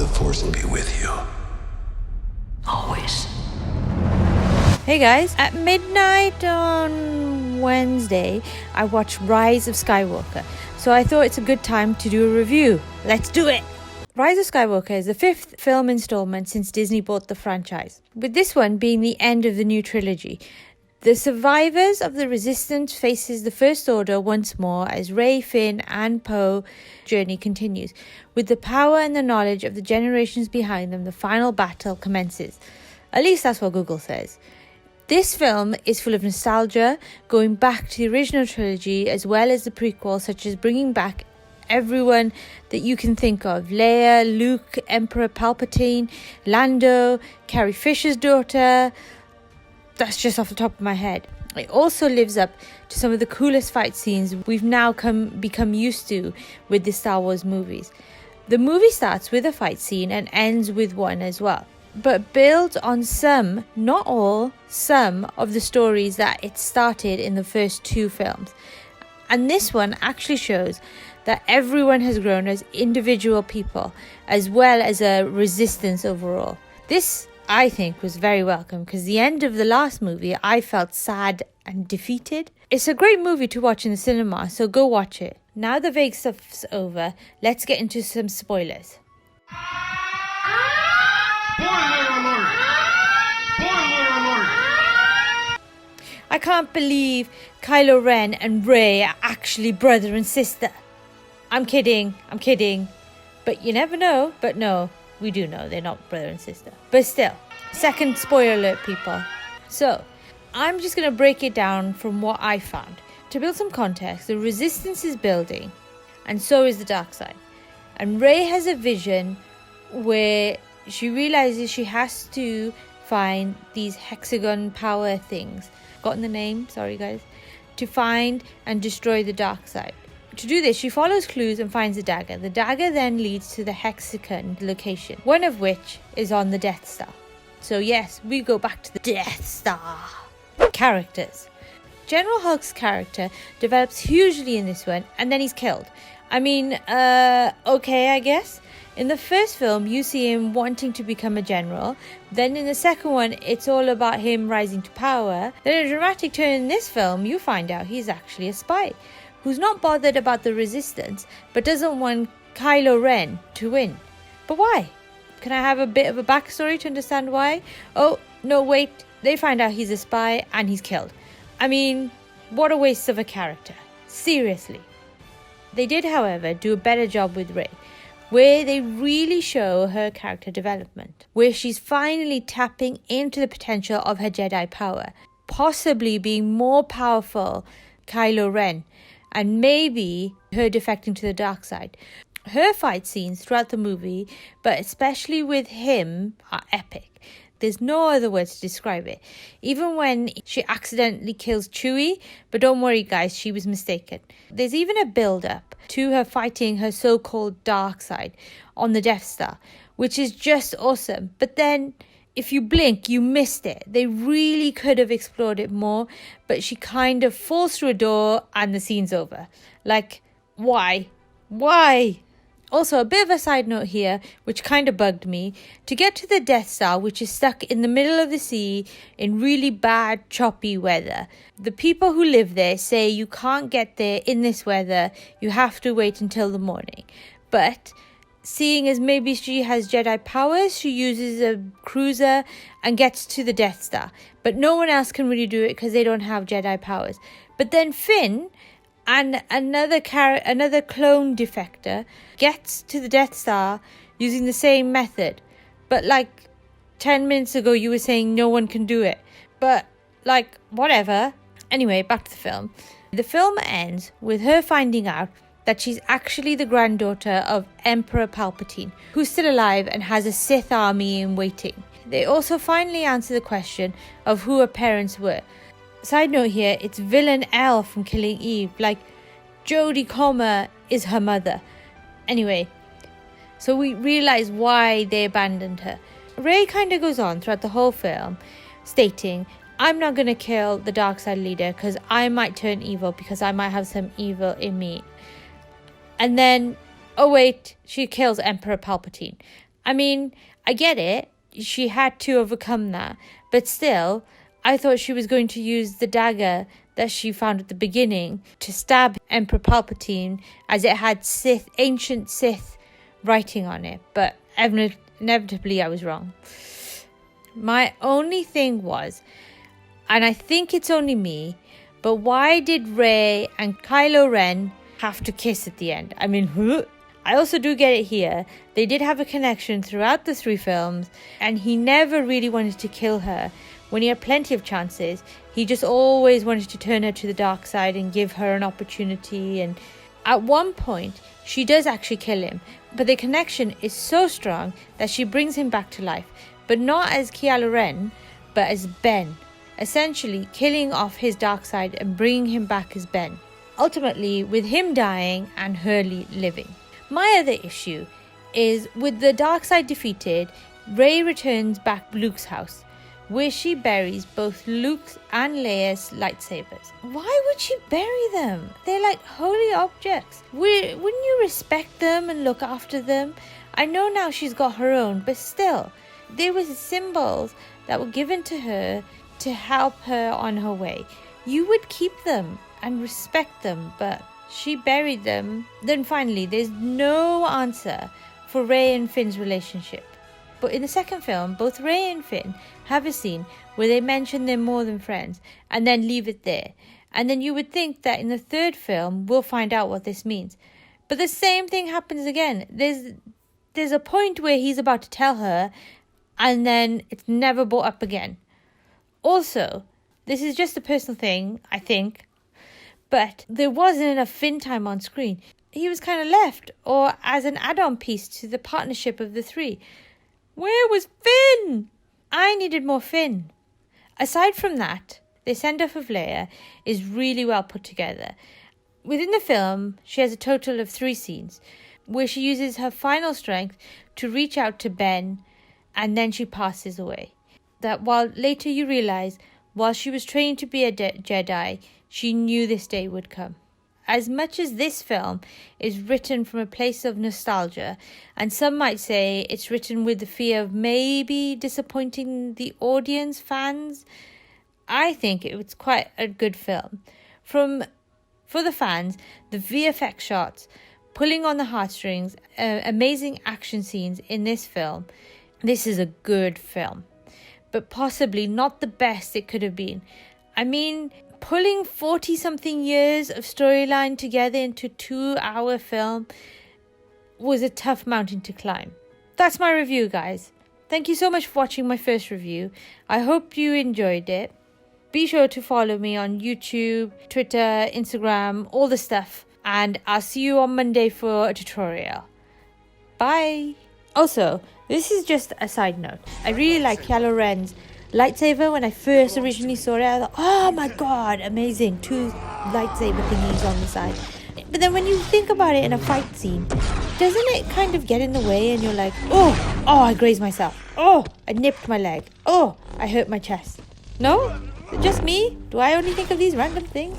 the Force be with you. Always. Hey guys, at midnight on Wednesday, I watched Rise of Skywalker. So I thought it's a good time to do a review. Let's do it! Rise of Skywalker is the 5th film installment since Disney bought the franchise, with this one being the end of the new trilogy. The survivors of the Resistance faces the First Order once more as Rey, Finn and Poe's journey continues. With the power and the knowledge of the generations behind them, the final battle commences. At least that's what Google says. This film is full of nostalgia, going back to the original trilogy as well as the prequels, such as bringing back everyone that you can think of. Leia, Luke, Emperor Palpatine, Lando, Carrie Fisher's daughter. That's just off the top of my head. It also lives up to some of the coolest fight scenes we've now become used to with the Star Wars movies. The movie starts with a fight scene and ends with one as well, but builds on some, not all, some of the stories that it started in the first 2 films. And this one actually shows that everyone has grown as individual people, as well as a resistance overall. This, I think, was very welcome, because the end of the last movie, I felt sad and defeated. It's a great movie to watch in the cinema, so go watch it. Now the vague stuff's over, let's get into some spoilers. Spoiler alert! Spoiler alert! I can't believe Kylo Ren and Rey are actually brother and sister. I'm kidding. But you never know. But no, we do know they're not brother and sister. But still, second spoiler alert, people. So, I'm just going to break it down from what I found. To build some context, the Resistance is building, and so is the dark side. And Rey has a vision where she realizes she has to find these hexagon power things. Forgotten the name, sorry guys. To find and destroy the dark side. To do this, she follows clues and finds a dagger. The dagger then leads to the hexagon location, one of which is on the Death Star. So yes, we go back to the Death Star. Characters. General Hux' character develops hugely in this one, and then he's killed. I mean, okay, I guess. In the first film, you see him wanting to become a general. Then in the second one, it's all about him rising to power. Then in a dramatic turn in this film, you find out he's actually a spy who's not bothered about the Resistance, but doesn't want Kylo Ren to win. But why? Can I have a bit of a backstory to understand why? Oh, no, wait. They find out he's a spy and he's killed. I mean, what a waste of a character. Seriously. They did, however, do a better job with Rey, where they really show her character development, where she's finally tapping into the potential of her Jedi power, possibly being more powerful Kylo Ren, and maybe her defecting to the dark side. Her fight scenes throughout the movie, but especially with him, are epic. There's no other words to describe it. Even when she accidentally kills Chewie, but don't worry guys, she was mistaken. There's even a build-up to her fighting her so-called dark side on the Death Star, which is just awesome. But then, if you blink, you missed it. They really could have explored it more, but she kind of falls through a door and the scene's over. Like, why? Why? Also, a bit of a side note here, which kind of bugged me. To get to the Death Star, which is stuck in the middle of the sea in really bad, choppy weather, the people who live there say you can't get there in this weather. You have to wait until the morning. But seeing as maybe she has Jedi powers, she uses a cruiser and gets to the Death Star. But no one else can really do it because they don't have Jedi powers. But then Finn and another clone defector gets to the Death Star using the same method. But like 10 minutes ago you were saying no one can do it. But like, whatever. Anyway, back to the film. The film ends with her finding out that she's actually the granddaughter of Emperor Palpatine, who's still alive and has a Sith army in waiting. They also finally answer the question of who her parents were. Side note here, it's villain Elle from Killing Eve. Like, Jodie Comer is her mother. Anyway, so we realise why they abandoned her. Rey kind of goes on throughout the whole film, stating, I'm not going to kill the dark side leader because I might turn evil, because I might have some evil in me. And then, oh wait, she kills Emperor Palpatine. I mean, I get it. She had to overcome that. But still, I thought she was going to use the dagger that she found at the beginning to stab Emperor Palpatine, as it had ancient Sith writing on it. But inevitably, I was wrong. My only thing was, and I think it's only me, but why did Rey and Kylo Ren have to kiss at the end? I mean, I also do get it here. They did have a connection throughout the 3 films, and he never really wanted to kill her. When he had plenty of chances, he just always wanted to turn her to the dark side and give her an opportunity. And at one point, she does actually kill him, but the connection is so strong that she brings him back to life. But not as Kylo Ren, but as Ben, essentially killing off his dark side and bringing him back as Ben, ultimately with him dying and her living. My other issue is, with the dark side defeated, Rey returns back to Luke's house, where she buries both Luke's and Leia's lightsabers. Why would she bury them? They're like holy objects. Wouldn't you respect them and look after them? I know now she's got her own, but still, they were symbols that were given to her to help her on her way. You would keep them and respect them, but she buried them. Then finally, there's no answer for Rey and Finn's relationship. But in the second film, both Rey and Finn have a scene where they mention they're more than friends and then leave it there. And then you would think that in the third film, we'll find out what this means. But the same thing happens again. There's a point where he's about to tell her, and then it's never brought up again. Also, this is just a personal thing, I think, but there wasn't enough Finn time on screen. He was kind of left, or as an add-on piece to the partnership of the 3. Where was Finn? I needed more Finn. Aside from that, the send-off of Leia is really well put together. Within the film, she has a total of 3 scenes, where she uses her final strength to reach out to Ben, and then she passes away. That while later you realise, while she was training to be a Jedi, she knew this day would come. As much as this film is written from a place of nostalgia, and some might say it's written with the fear of maybe disappointing the audience, fans, I think it was quite a good film. For the fans, the VFX shots, pulling on the heartstrings, amazing action scenes in this film, this is a good film. But possibly not the best it could have been. I mean, pulling 40-something years of storyline together into a 2-hour film was a tough mountain to climb. That's my review, guys. Thank you so much for watching my first review. I hope you enjoyed it. Be sure to follow me on YouTube, Twitter, Instagram, all the stuff. And I'll see you on Monday for a tutorial. Bye! Also, this is just a side note. I really like Kylo Ren's lightsaber. When I first originally saw it, I thought, oh my god, amazing. 2 lightsaber thingies on the side. But then when you think about it in a fight scene, doesn't it kind of get in the way and you're like, oh, I grazed myself. Oh, I nipped my leg. Oh, I hurt my chest. No? Just me? Do I only think of these random things?